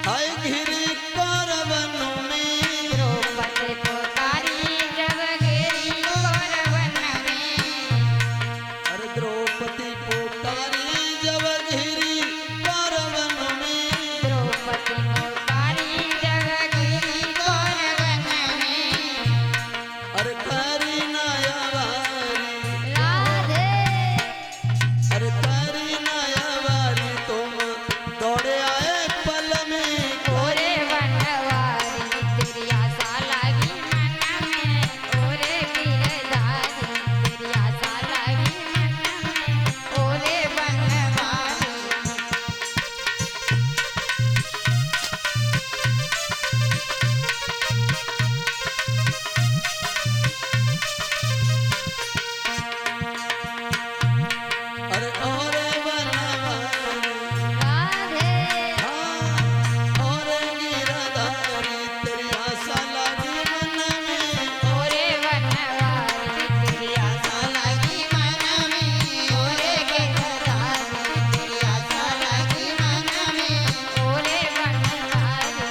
हाय घिरी कौरवन में द्रौपदी पुकारी जब गिरी कौरवन में। अरे द्रौपदी पुकारी जब घिरी कौरवन में द्रौपदी पुकारी जब गिरी कौरवन में। अरे करी नया वारी राधे अरे करी नया वारी तुम दौड़े आए पल में ओरे बनवारी तेरी आशा लगी मन में। ओरे गिरधारी तेरी आशा लगी मन में। ओरे बनवारी अरे और बनवारी राधे और गिरधारी तेरी आशा लगी मन में ओरे बनवारी तेरी आशा लगी मन में। ओरे गिरधारी तेरी आशा लगी मन में। ओरे बनवारी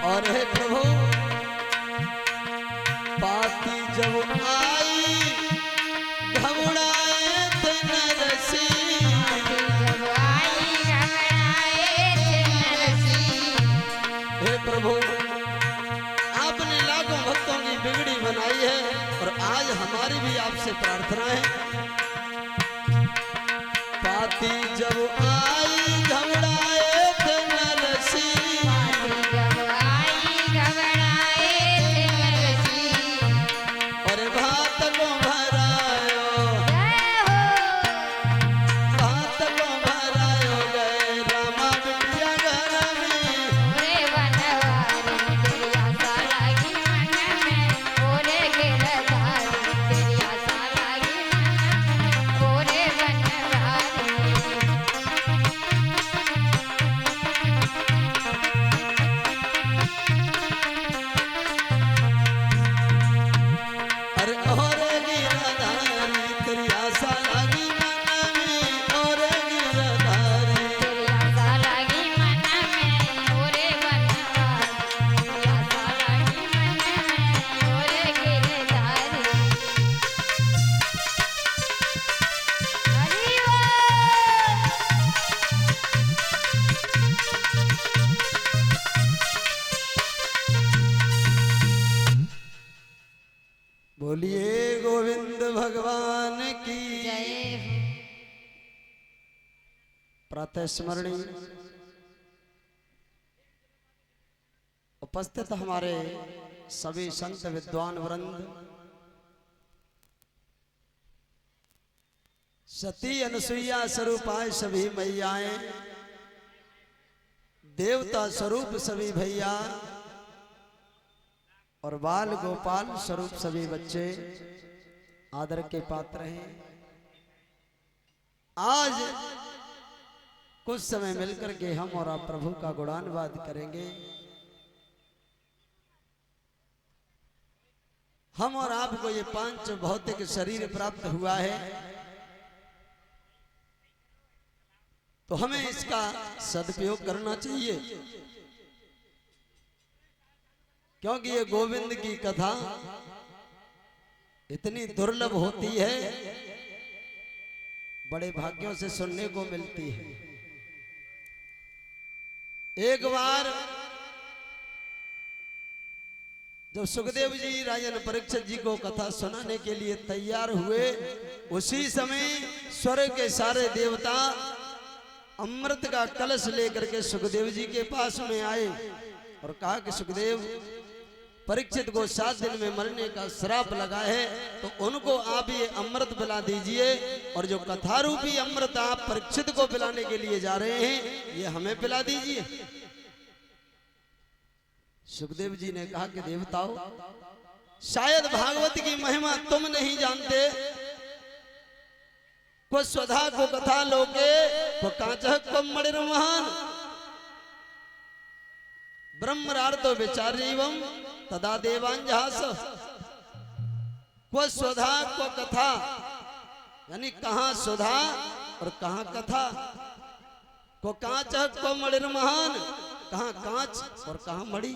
और हे प्रभु पाती जब आई घबराए थे नरसी जब आई घबराए थे नरसी। हे प्रभु आपने लाखों भक्तों की बिगड़ी बनाई है और आज हमारी भी आपसे प्रार्थना है पाती जब आई घबराए थे नरसी जब आई घबराए थे नरसी। और भात को भरायो जय हो भात को भरायो गए रामा बिटिया घर में ओरे बनवारी तेरी आशा लगी मन में। ओरे गिरधारी तेरी आशा लगी मन में। ओरे बनवारी अरे और गिरधारी तेरी आशा लगी मन में और गिरधारी तेरी आशा लगी मन में। ओरे बनवारी तेरी आशा लगी मन में। ओरे गिरधारी हरि बोल। बोलिए गोविंद भगवान की जय प्रातः स्मरणी उपस्थित हमारे सभी संत विद्वान वृंद सती अनुसुईया स्वरूपाए सभी मैयाएं देवता स्वरूप सभी भैया और बाल गोपाल स्वरूप सभी बच्चे आदर के पात्र हैं। आज कुछ समय मिलकर के हम और आप प्रभु का गुणानुवाद करेंगे। हम और आपको ये पांच भौतिक शरीर प्राप्त हुआ है तो हमें इसका सदुपयोग करना चाहिए क्योंकि ये गोविंद की कथा इतनी दुर्लभ होती है, बड़े भाग्यों से सुनने को मिलती है। एक बार जब सुखदेव जी राजन परीक्षित जी को कथा सुनाने के लिए तैयार हुए उसी समय स्वर्ग के सारे देवता अमृत का कलश लेकर के सुखदेव जी के पास में आए और कहा कि सुखदेव परीक्षित को 7 दिन में मरने का श्राप लगा है तो उनको आप ये अमृत पिला दीजिए और जो कथा रूपी अमृत आप परीक्षित को पिलाने के लिए जा रहे हैं ये हमें पिला दीजिए। सुखदेव जी ने कहा कि देवताओं शायद भागवत की महिमा तुम नहीं जानते, को स्वधा को कथा लोके को कांचह को मणिर महान ब्रह्मरार्थ विचारीवम तदा देवांजहास। को स्वधा को कथा, यानी कहाँ सुधा और कहाँ कथा। को कांच को मणिर महान, कहाँ कांच और कहाँ मणि।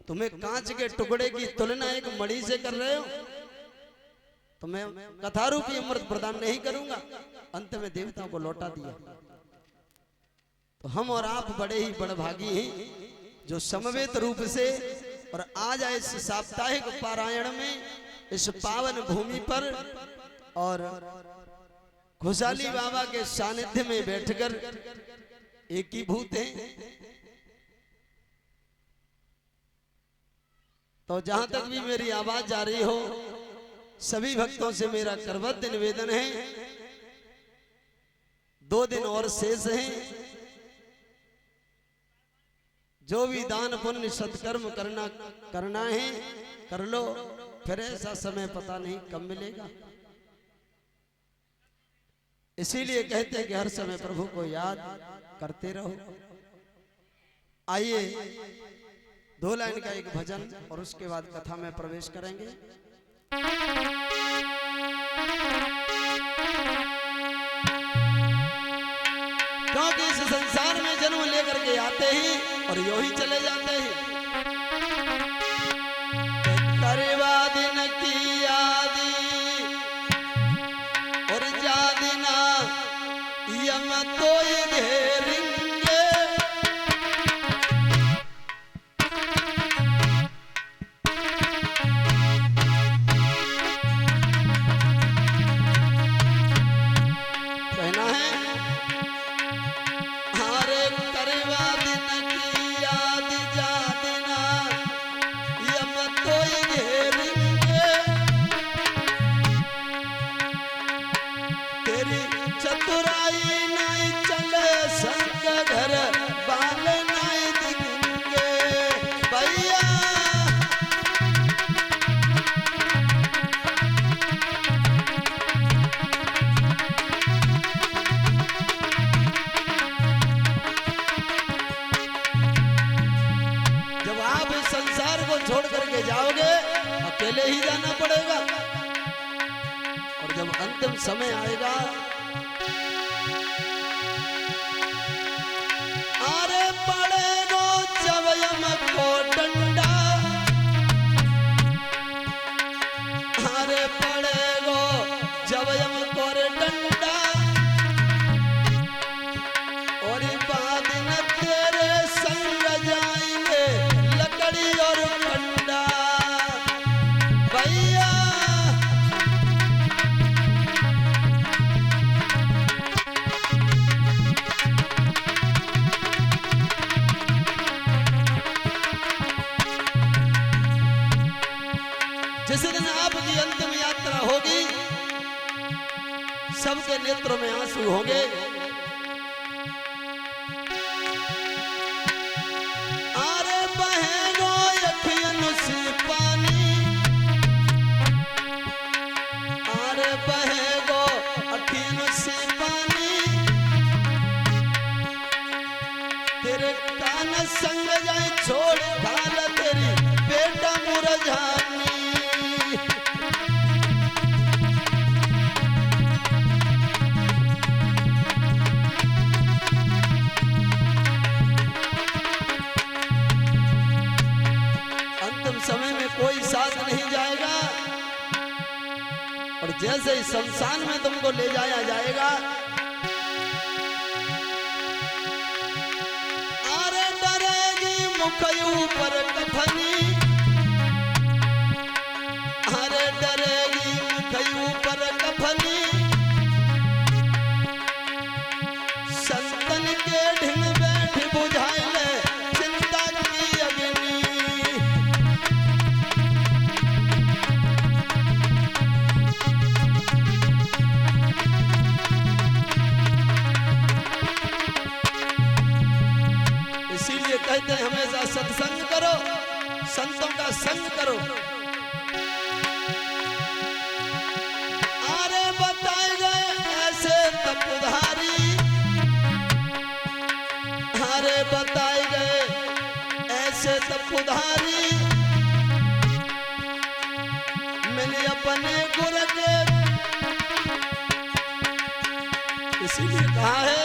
तुम्हें कांच के टुकड़े की तुलना एक मणि से कर रहे हो, तो मैं कथा रूपी अमृत प्रदान नहीं करूंगा। अंत में देवताओं को लौटा दिया। तो हम और आप बड़े ही बड़भागी हैं जो समवेत रूप से और आज आए इस साप्ताहिक पारायण में इस पावन भूमि पर और खुशहाली बाबा के सानिध्य में बैठकर एकीभूत हैं। तो जहां तक भी मेरी आवाज जा रही हो, सभी भक्तों से मेरा करबद्ध निवेदन है, 2 दिन और शेष हैं। जो भी दान पुण्य सत्कर्म करना है कर लो, फिर ऐसा समय पता नहीं कब मिलेगा। इसीलिए कहते हैं कि हर समय प्रभु को याद करते रहो। आइए 2 लाइन का एक भजन और उसके बाद कथा में प्रवेश करेंगे। क्योंकि इस संसार में जन्म लेकर के आते ही और यो ही चले जाते हैं। करवा दिन की यादी और जादिना यम तो घेरेंगे। कहना है हारे करवा दिन की याद जादिना यम तो घेरेंगे। तेरी चतुराई नहीं चले संग घर बाल नहीं दिखेंगे भैया। जब आप इस संसार को छोड़ करके जाओगे अकेले ही जाना पड़ेगा, और जब अंतिम समय आएगा अरे पड़ेगो जब यम को डंडा, अरे पड़ेगो जब यम को रे डंडा। और बाद न तेरे संग जाएंगे लकड़ी और कंडा भैया। जिस दिन आपकी अंतिम यात्रा होगी, सबके नेत्रों में आंसू होंगे। आरे बहेगो अखियन से पानी, आरे बहेगो अखियन से पानी। तेरे कान संग जाए छोड़ डाल तेरी बेटा मुरझानी। अंतिम समय में कोई साथ नहीं जाएगा, और जैसे ही शमशान में तुमको ले जाया जाएगा, अरे डरेगी मुख ऊपर कफनी, अरे डरेगी मुख ऊपर कफनी। संतन के ढिंग बैठ बुझाए ले चिंता की अग्नि। इसीलिए कहते हैं हमेशा सत्संग करो, संतों का संग करो। अरे बताए गए ऐसे तपधारी, अरे बताए गए ऐसे तपधारी। मैंने इसीलिए कहा है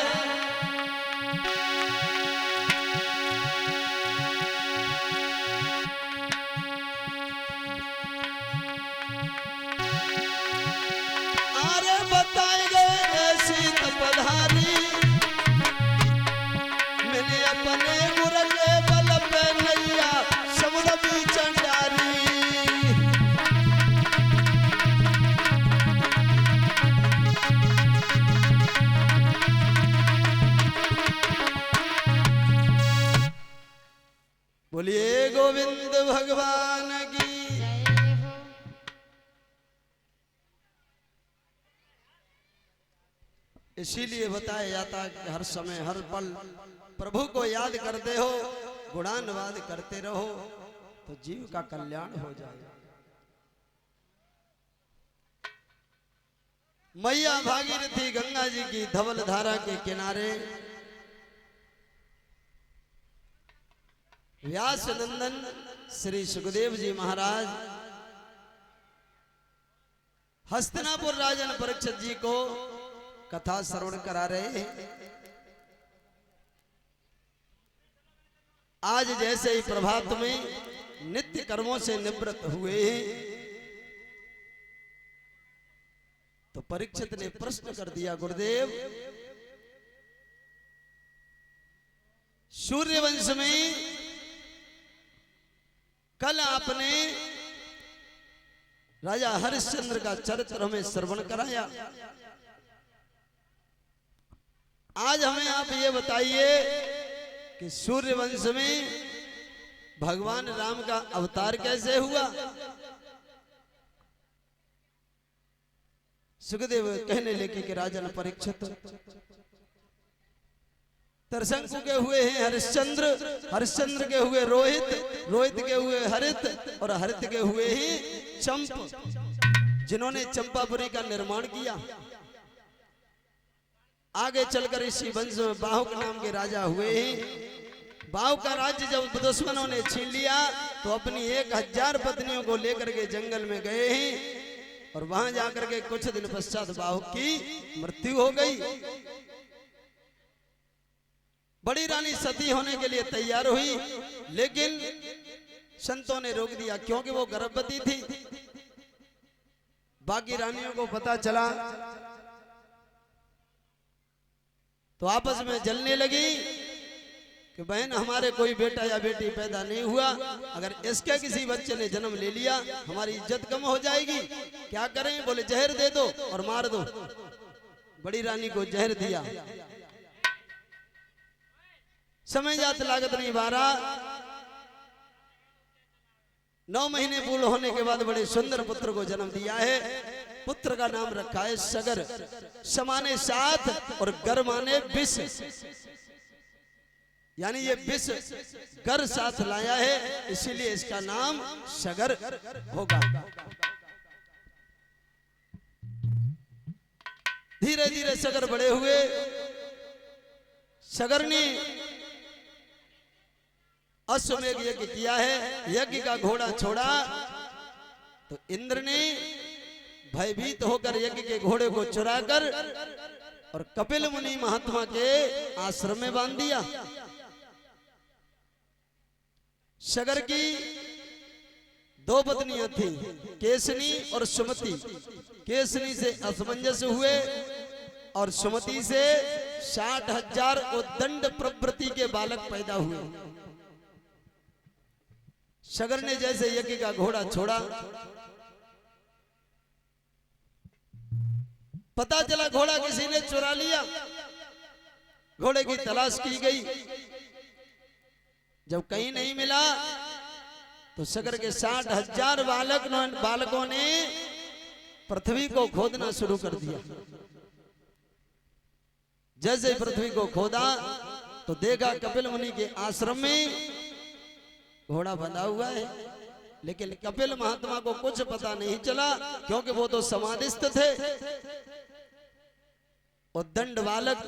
आरे बताए गए ऐसी तपधारी मैंने अपने गुर के बल पे नैया समुद्र भी चंडारी बोलिए गोविंद भगवान की। जय हो। इसीलिए बताया जाता है कि हर समय हर पल प्रभु को याद करते हो, गुणानुवाद करते रहो तो जीव का कल्याण हो जाएगा। मैया भागीरथी गंगा जी की धवल धारा के किनारे व्यास नंदन श्री सुखदेव जी महाराज हस्तिनापुर राजन परीक्षित जी को कथा श्रवण करा रहे हैं। आज जैसे ही प्रभात में नित्य कर्मों से निवृत्त हुए हैं तो परीक्षित ने प्रश्न कर दिया, गुरुदेव सूर्यवंश में कल आपने राजा हरिश्चंद्र का चरित्र हमें श्रवण कराया, आज हमें आप ये बताइए कि सूर्यवंश में भगवान राम का अवतार कैसे हुआ। सुखदेव कहने लगे कि राजन परीक्षित तरशंकु के हुए हैं हरिश्चंद्र, हरिश्चंद्र के हुए रोहित, रोहित के हुए हरित और हरित के हुए ही चंप, जिन्होंने चंपापुरी का निर्माण किया। आगे चलकर इसी वंश में बाहुक नाम के राजा हुए हैं। बाहुक का राज्य जब दुश्मनों ने छीन लिया तो अपनी 1000 पत्नियों को लेकर के जंगल में गए हैं और वहां जाकर के कुछ दिन पश्चात बाहुक की मृत्यु हो गई। बड़ी रानी सती होने के लिए तैयार हुई, लेकिन संतों ने रोक दिया क्योंकि वो गर्भवती थी। बाकी रानियों को पता चला तो आपस में जलने लगी कि बहन हमारे कोई बेटा या बेटी पैदा नहीं हुआ, अगर इसके किसी बच्चे ने जन्म ले लिया हमारी इज्जत कम हो जाएगी, क्या करें। बोले जहर दे दो और मार दो। बड़ी रानी को जहर दिया, समय जात लागत नहीं बारा। 9 महीने पूर्ण होने के बाद बड़े सुंदर पुत्र को जन्म दिया है। पुत्र का नाम रखा है सगर, समाने साथ और गर माने विष, यानी ये विष गर साथ लाया है, इसीलिए इसका नाम सगर होगा। धीरे धीरे सगर बड़े हुए। सगर ने अश्वमेघ यज्ञ किया है, यज्ञ का घोड़ा छोड़ा तो इंद्र ने भयभीत होकर यज्ञ के घोड़े को चुराकर और कपिल मुनि महात्मा के आश्रम में बांध दिया। सगर की 2 पत्नियां थी, केसनी और सुमति। केसनी से असमंजस हुए और सुमति से 60,000 उद्दंड प्रवृत्ति के बालक पैदा हुए। सगर ने जैसे यज्ञ का घोड़ा छोड़ा, पता चला घोड़ा किसी ने चुरा लिया। घोड़े की तलाश की गई, जब कहीं नहीं मिला तो सगर के 60,000 बालकों ने पृथ्वी को खोदना शुरू कर दिया। जैसे ही पृथ्वी को खोदा तो देखा कपिल मुनि के आश्रम में घोड़ा बंधा हुआ है, लेकिन कपिल महात्मा को कुछ पता नहीं चला क्योंकि वो तो समाधिस्थ थे। उद्दंड बालक,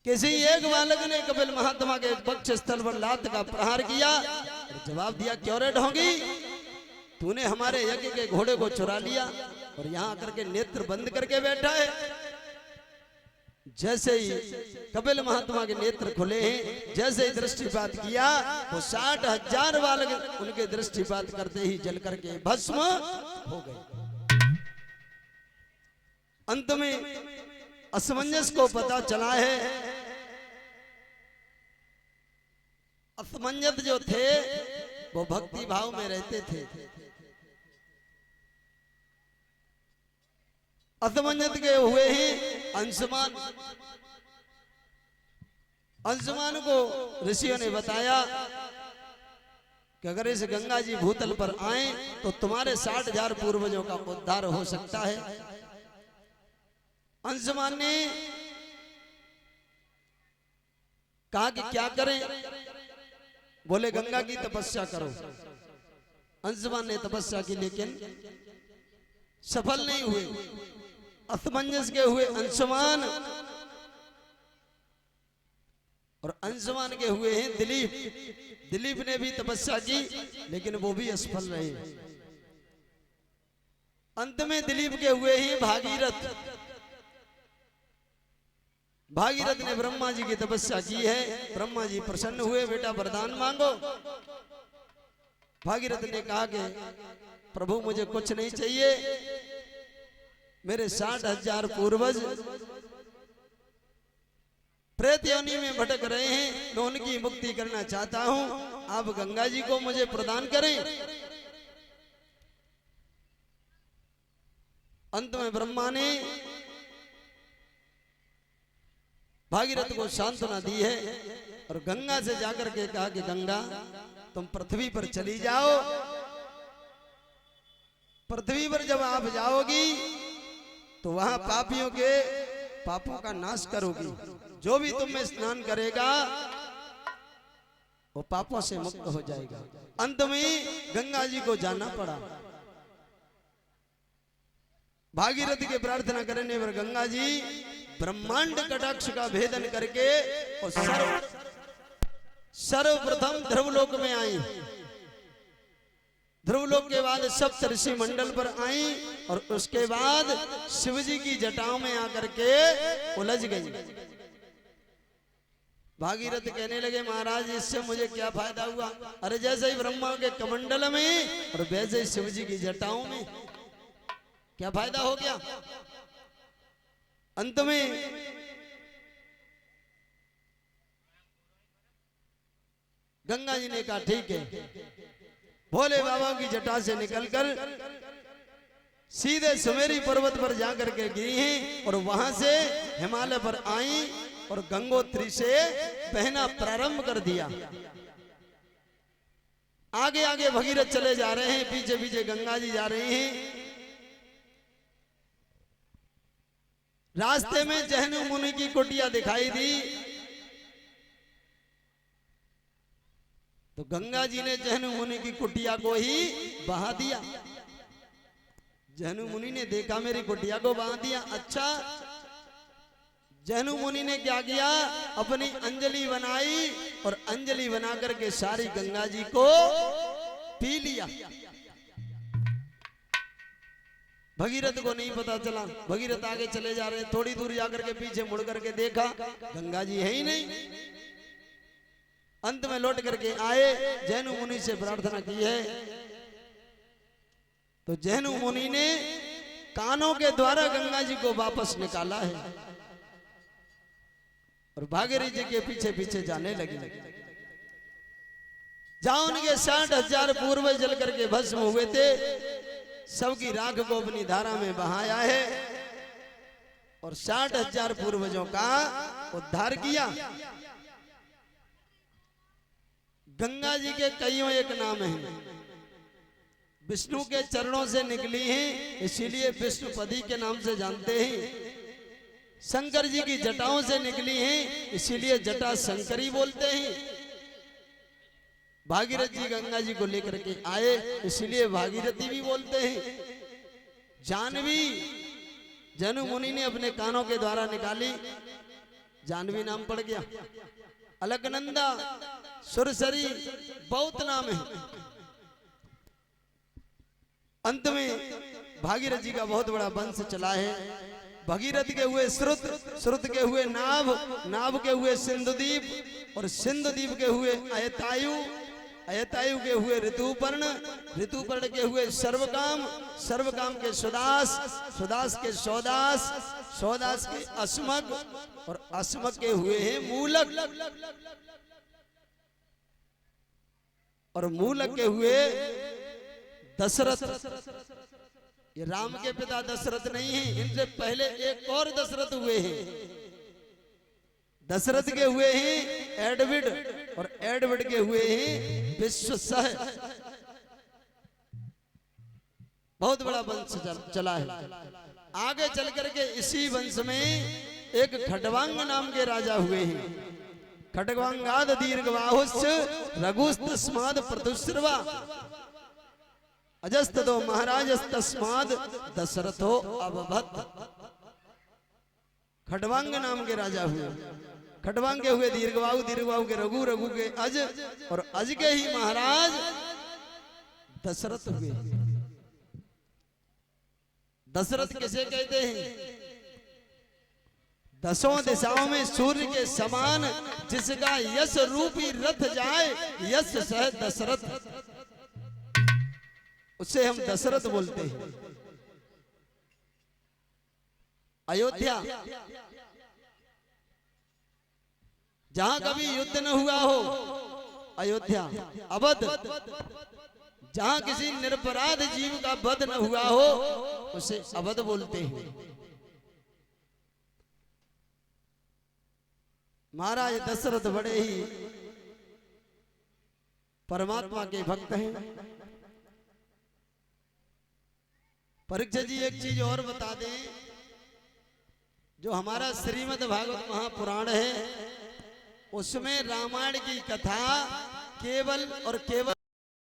किसी एक बालक ने कपिल महात्मा के वक्ष स्थल पर लात का प्रहार किया और जवाब दिया, क्यों रे ढोंगी, तूने हमारे यज्ञ के घोड़े को चुरा लिया। और यहाँ आकर के नेत्र बंद करके बैठा है। जैसे ही कपिल महात्मा के नेत्र खुले हैं, जैसे ही दृष्टिपात किया वो 60,000 बालक उनके दृष्टिपात करते ही जल करके भस्म हो गए। अंत में असमंजस को पता चला है। असमंजस जो थे वो भक्ति भाव में रहते थे। असमंजस के हुए ही अंशुमान, अंशुमान को ऋषियों ने बताया कि अगर इस गंगा जी भूतल पर आए तो तुम्हारे 60,000 पूर्वजों का उद्धार हो सकता है। अंशुमान ने कहा कि क्या करें? बोले गंगा की तपस्या करो। अंशुमान ने तपस्या की लेकिन सफल नहीं हुए। असमंजस के हुए अंशुमान और अंशुमान के हुए हैं दिलीप। दिलीप ने भी तपस्या की लेकिन वो भी असफल रहे। अंत में दिलीप के हुए हैं भागीरथ। भागीरथ ने ब्रह्मा जी की तपस्या की है। ब्रह्मा जी प्रसन्न हुए, बेटा वरदान मांगो। भागीरथ ने कहा कि प्रभु मुझे कुछ नहीं चाहिए, मेरे 60,000 पूर्वज प्रेत योनि में भटक रहे हैं, मैं उनकी मुक्ति करना चाहता हूं, आप गंगा जी को मुझे प्रदान करें। अंत में ब्रह्मा ने भागीरथ को सांत्वना दी है और गंगा से जाकर के कहा कि गंगा तुम पृथ्वी पर चली जाओ। पृथ्वी पर जब आप जाओगी तो वहां पापियों के पापों का नाश करोगी। जो भी तुम में स्नान करेगा वो पापों से मुक्त हो जाएगा। अंत में गंगा जी को जाना पड़ा। भागीरथ के प्रार्थना करने पर गंगा जी ब्रह्मांड कटाक्ष का भेदन करके और सर्वप्रथम ध्रुवलोक में आई। ध्रुवलोक के बाद सप्त ऋषि मंडल पर आई और उसके बाद शिव जी की जटाओं में आकर के उलझ गई। भागीरथ कहने लगे महाराज इससे मुझे क्या फायदा हुआ? अरे जैसे ही ब्रह्मा के कमंडल में और वैसे ही शिव जी की जटाओं में क्या फायदा हो गया? अंत में गंगा जी ने कहा ठीक है। भोले बाबा की जटा से निकलकर सीधे सुमेरी पर्वत पर जाकर के गिरी हैं और वहां से हिमालय पर आई और गंगोत्री से बहना प्रारंभ कर दिया। आगे आगे भगीरथ चले जा रहे हैं, पीछे पीछे गंगा जी जा रही हैं। रास्ते में जहनु मुनि की कुटिया दिखाई दी तो गंगा जी ने जहनु मुनि की कुटिया को ही बहा दिया। जहनु मुनि ने देखा मेरी कुटिया को बहा दिया। अच्छा, जहनु मुनि ने क्या किया? अपनी अंजलि बनाई और अंजलि बना करके सारी गंगा जी को पी लिया। भगीरथ को नहीं पता चला। भगीरथ आगे चले जा रहे, थोड़ी दूर जाकर के पीछे मुड़ करके देखा गंगा जी है ही नहीं। अंत में लौट करके आए, जैनु मुनि से प्रार्थना की है तो जैनु मुनि ने कानों के द्वारा गंगा जी को वापस निकाला है और भागीरथ जी के पीछे पीछे जाने लगी। जहां उनके 60,000 पूर्वज जल करके भस्म हुए थे, सबकी राख को अपनी धारा में बहाया है और 60,000 पूर्वजों का उद्धार किया। गंगा जी के कईयों एक नाम है। विष्णु के चरणों से निकली हैं, इसीलिए विष्णुपदी के नाम से जानते हैं। शंकर जी की जटाओं से निकली हैं, इसीलिए जटा शंकरी बोलते हैं। भागीरथ जी गंगा जी को लेकर के आए, इसलिए भागीरथी भी बोलते हैं। जानवी जैनु मुनि ने अपने कानों के द्वारा निकाली, जानवी नाम पड़ गया। अलकनंदा, सुरसरी, बहुत नाम है। अंत में भागीरथ जी का बहुत बड़ा वंश चला है। भगीरथ के हुए श्रुत, श्रुत के हुए नाभ, नाभ के हुए सिंधुदीप और सिंधुदीप के हुए अयतायु, अयतायु के हुए ऋतुपर्ण, ऋतुपर्ण के हुए सर्वकाम, सर्वकाम के सुदास, सुदास के सौदास, सौदास के अस्मक और अस्मक के हुए हैं मूलक, और मूलक के हुए दशरथ। ये राम के पिता दशरथ नहीं है, इनसे पहले एक और दशरथ हुए हैं। दशरथ के हुए हैं एडविड और एडविड के हुए हैं विश्वसह। बहुत बड़ा वंश चला है। आगे चल करके इसी वंश में एक खटवांग नाम के राजा हुए हैं। खटवांगाद दीर्घबाहुश्च रघुस्तस्माद प्रतुश्रवा अजस्तदो महाराजस्तस्माद दशरथो अभवत्। खटवांग नाम के राजा हुए। खटवांग के हुए दीर्घबाहु, दीर्घबाहु के रघु, रघु के अज और अज के ही महाराज दशरथ हुए। दशरथ किसे कहते हैं? दसों दिशाओं में सूर्य के समान जिसका यश रूपी रथ जाए, यश सह दशरथ, उसे हम दशरथ बोलते हैं। अयोध्या जहां कभी युद्ध न हुआ हो, अयोध्या। अवध जहां किसी निरपराध जीव का वध न हुआ हो, उसे अवध बोलते हैं। महाराज दशरथ बड़े ही परमात्मा के भक्त हैं। परीक्षित जी एक चीज और बता दें, जो हमारा श्रीमद् भागवत महापुराण है, उसमें रामायण की कथा केवल और केवल